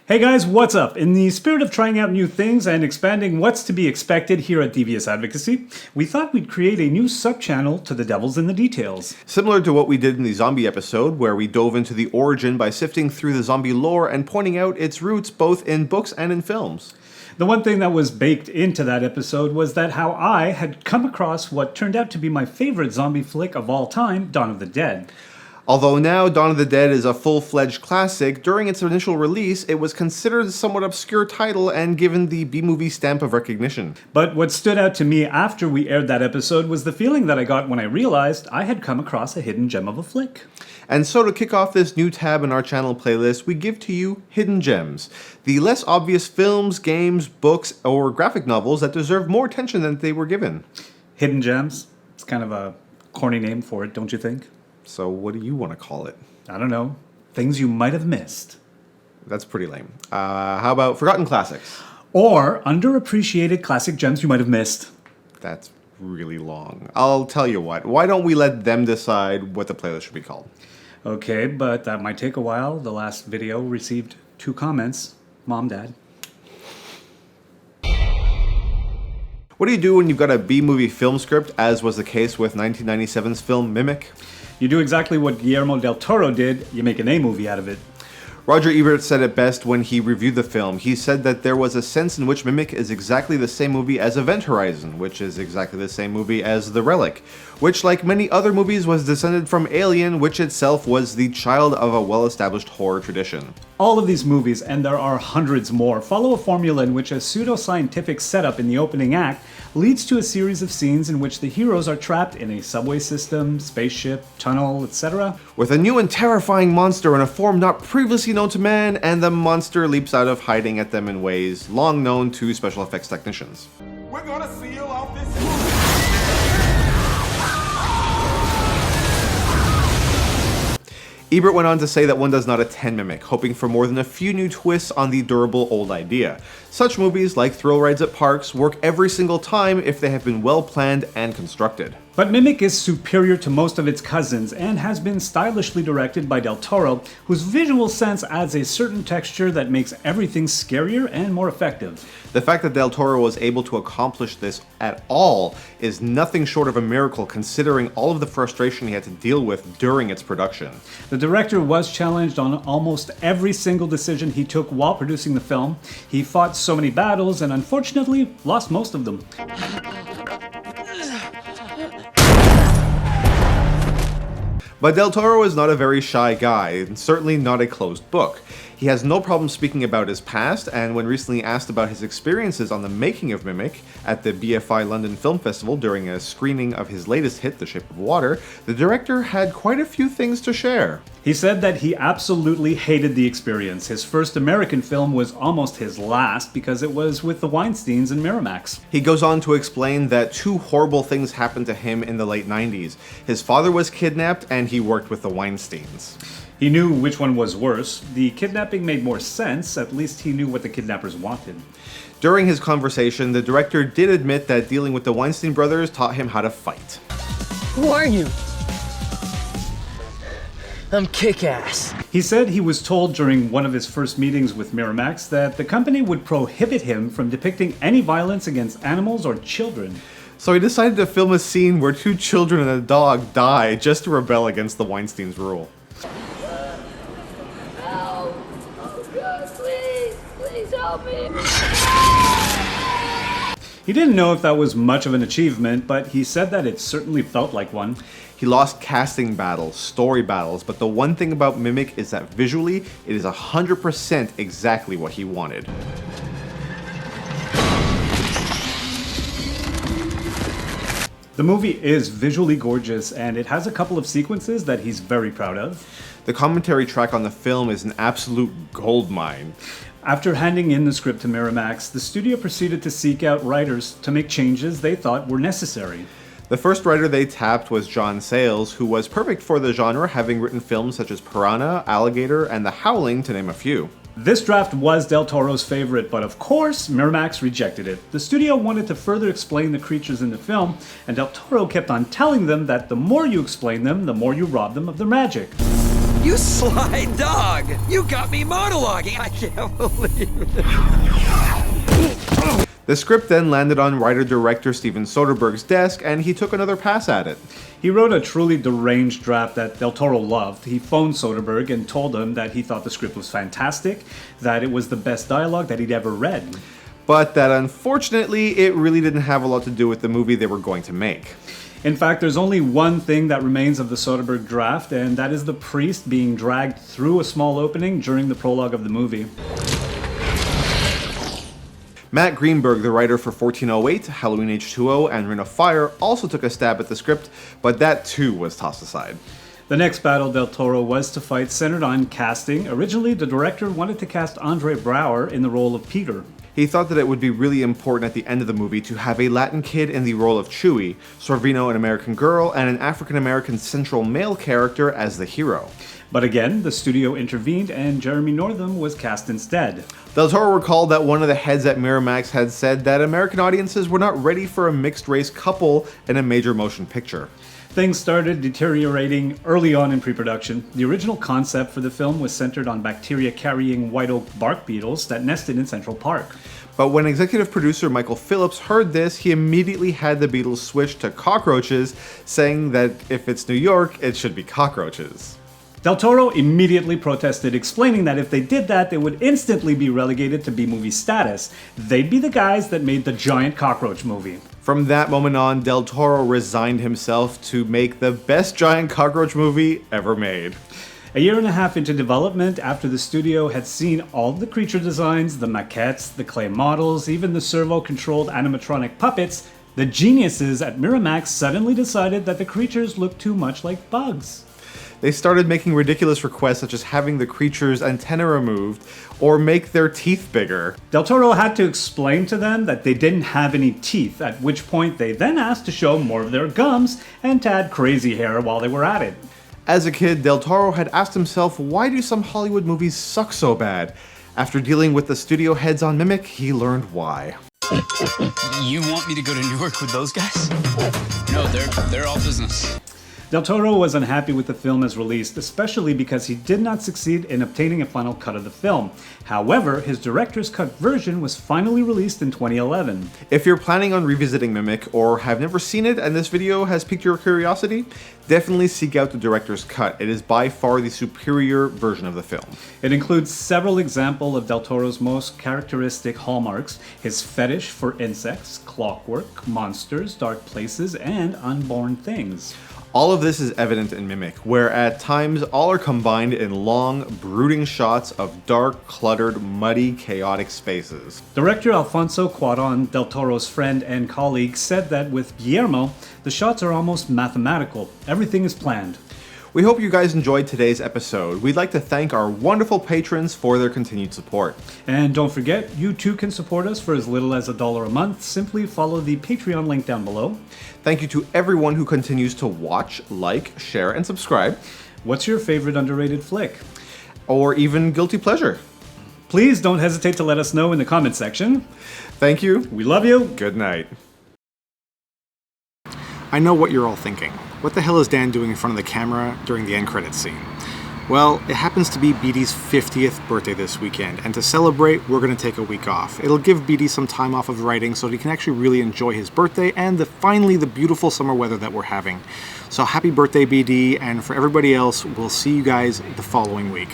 Hey guys, what's up? In the spirit of trying out new things and expanding what's to be expected here at Devious Advocacy, we thought we'd create a new sub-channel to The Devil's in the Details. Similar to what we did in the zombie episode, where we dove into the origin by sifting through the zombie lore and pointing out its roots both in books and in films. The one thing that was baked into that episode was that how I had come across what turned out to be my favorite zombie flick of all time, Dawn of the Dead. Although now Dawn of the Dead is a full-fledged classic, during its initial release it was considered a somewhat obscure title and given the B-movie stamp of recognition. But what stood out to me after we aired that episode was the feeling that I got when I realized I had come across a hidden gem of a flick. And so to kick off this new tab in our channel playlist, we give to you Hidden Gems, the less obvious films, games, books, or graphic novels that deserve more attention than they were given. Hidden Gems? It's kind of a corny name for it, don't you think? So what do you want to call it? I don't know. Things you might have missed. That's pretty lame. How about Forgotten Classics? Or underappreciated classic gems you might have missed. That's really long. I'll tell you what. Why don't we let them decide what the playlist should be called? Okay, but that might take a while. The last video received 2 comments. Mom, Dad. What do you do when you've got a B-movie film script, as was the case with 1997's film Mimic? You do exactly what Guillermo del Toro did. You make an A movie out of it. Roger Ebert said it best when he reviewed the film. He said that there was a sense in which Mimic is exactly the same movie as Event Horizon, which is exactly the same movie as The Relic, which, like many other movies, was descended from Alien, which itself was the child of a well-established horror tradition. All of these movies, and there are hundreds more, follow a formula in which a pseudo-scientific setup in the opening act leads to a series of scenes in which the heroes are trapped in a subway system, spaceship, tunnel, etc. With a new and terrifying monster in a form not previously known to man, and the monster leaps out of hiding at them in ways long known to special effects technicians. We're gonna seal off this. Ebert went on to say that one does not attend Mimic, hoping for more than a few new twists on the durable old idea. Such movies, like thrill rides at parks, work every single time if they have been well planned and constructed. But Mimic is superior to most of its cousins and has been stylishly directed by Del Toro, whose visual sense adds a certain texture that makes everything scarier and more effective. The fact that Del Toro was able to accomplish this at all is nothing short of a miracle, considering all of the frustration he had to deal with during its production. The director was challenged on almost every single decision he took while producing the film. He fought so many battles and unfortunately lost most of them. But Del Toro is not a very shy guy, and certainly not a closed book. He has no problem speaking about his past, and when recently asked about his experiences on the making of Mimic at the BFI London Film Festival during a screening of his latest hit, The Shape of Water, the director had quite a few things to share. He said that he absolutely hated the experience. His first American film was almost his last because it was with the Weinsteins and Miramax. He goes on to explain that 2 horrible things happened to him in the late 90s. His father was kidnapped, and he worked with the Weinsteins. He knew which one was worse. The kidnapping made more sense. At least he knew what the kidnappers wanted. During his conversation, the director did admit that dealing with the Weinstein brothers taught him how to fight. Who are you? I'm kick-ass. He said he was told during one of his first meetings with Miramax that the company would prohibit him from depicting any violence against animals or children. So he decided to film a scene where 2 children and a dog die just to rebel against the Weinstein's rule. Help! Oh God, please help me! He didn't know if that was much of an achievement, but he said that it certainly felt like one. He lost casting battles, story battles, but the one thing about Mimic is that visually, it is 100% exactly what he wanted. The movie is visually gorgeous, and it has a couple of sequences that he's very proud of. The commentary track on the film is an absolute goldmine. After handing in the script to Miramax, the studio proceeded to seek out writers to make changes they thought were necessary. The first writer they tapped was John Sayles, who was perfect for the genre, having written films such as Piranha, Alligator, and The Howling, to name a few. This draft was Del Toro's favorite, but of course, Miramax rejected it. The studio wanted to further explain the creatures in the film, and Del Toro kept on telling them that the more you explain them, the more you rob them of their magic. You sly dog! You got me monologuing! I can't believe it. The script then landed on writer-director Steven Soderbergh's desk, and he took another pass at it. He wrote a truly deranged draft that Del Toro loved. He phoned Soderbergh and told him that he thought the script was fantastic, that it was the best dialogue that he'd ever read. But that unfortunately, it really didn't have a lot to do with the movie they were going to make. In fact, there's only one thing that remains of the Soderbergh draft, and that is the priest being dragged through a small opening during the prologue of the movie. Matt Greenberg, the writer for 1408, Halloween H2O, and Ring of Fire, also took a stab at the script, but that too was tossed aside. The next battle Del Toro was to fight centered on casting. Originally, the director wanted to cast Andre Braugher in the role of Peter. He thought that it would be really important at the end of the movie to have a Latin kid in the role of Chewie, Sorvino an American girl, and an African-American central male character as the hero. But again, the studio intervened and Jeremy Northam was cast instead. Del Toro recalled that one of the heads at Miramax had said that American audiences were not ready for a mixed-race couple in a major motion picture. Things started deteriorating early on in pre-production. The original concept for the film was centered on bacteria-carrying white oak bark beetles that nested in Central Park. But when executive producer Michael Phillips heard this, he immediately had the beetles switched to cockroaches, saying that if it's New York, it should be cockroaches. Del Toro immediately protested, explaining that if they did that, they would instantly be relegated to B-movie status. They'd be the guys that made the giant cockroach movie. From that moment on, Del Toro resigned himself to make the best giant cockroach movie ever made. A year and a half into development, after the studio had seen all the creature designs, the maquettes, the clay models, even the servo-controlled animatronic puppets, the geniuses at Miramax suddenly decided that the creatures looked too much like bugs. They started making ridiculous requests such as having the creature's antenna removed or make their teeth bigger. Del Toro had to explain to them that they didn't have any teeth, at which point they then asked to show more of their gums and to add crazy hair while they were at it. As a kid, Del Toro had asked himself, why do some Hollywood movies suck so bad? After dealing with the studio heads on Mimic, he learned why. You want me to go to Newark with those guys? No, they're all business. Del Toro was unhappy with the film as released, especially because he did not succeed in obtaining a final cut of the film. However, his director's cut version was finally released in 2011. If you're planning on revisiting Mimic or have never seen it and this video has piqued your curiosity, definitely seek out the director's cut. It is by far the superior version of the film. It includes several examples of Del Toro's most characteristic hallmarks: his fetish for insects, clockwork, monsters, dark places, and unborn things. All of this is evident in Mimic, where at times all are combined in long, brooding shots of dark, cluttered, muddy, chaotic spaces. Director Alfonso Cuarón, Del Toro's friend and colleague, said that with Guillermo, the shots are almost mathematical. Everything is planned. We hope you guys enjoyed today's episode. We'd like to thank our wonderful patrons for their continued support. And don't forget, you too can support us for as little as $1 a month. Simply follow the Patreon link down below. Thank you to everyone who continues to watch, like, share, and subscribe. What's your favorite underrated flick? Or even guilty pleasure. Please don't hesitate to let us know in the comment section. Thank you. We love you. Good night. I know what you're all thinking. What the hell is Dan doing in front of the camera during the end credits scene? Well, it happens to be BD's 50th birthday this weekend, and to celebrate, we're going to take a week off. It'll give BD some time off of writing so that he can actually really enjoy his birthday and finally the beautiful summer weather that we're having. So happy birthday, BD, and for everybody else, we'll see you guys the following week.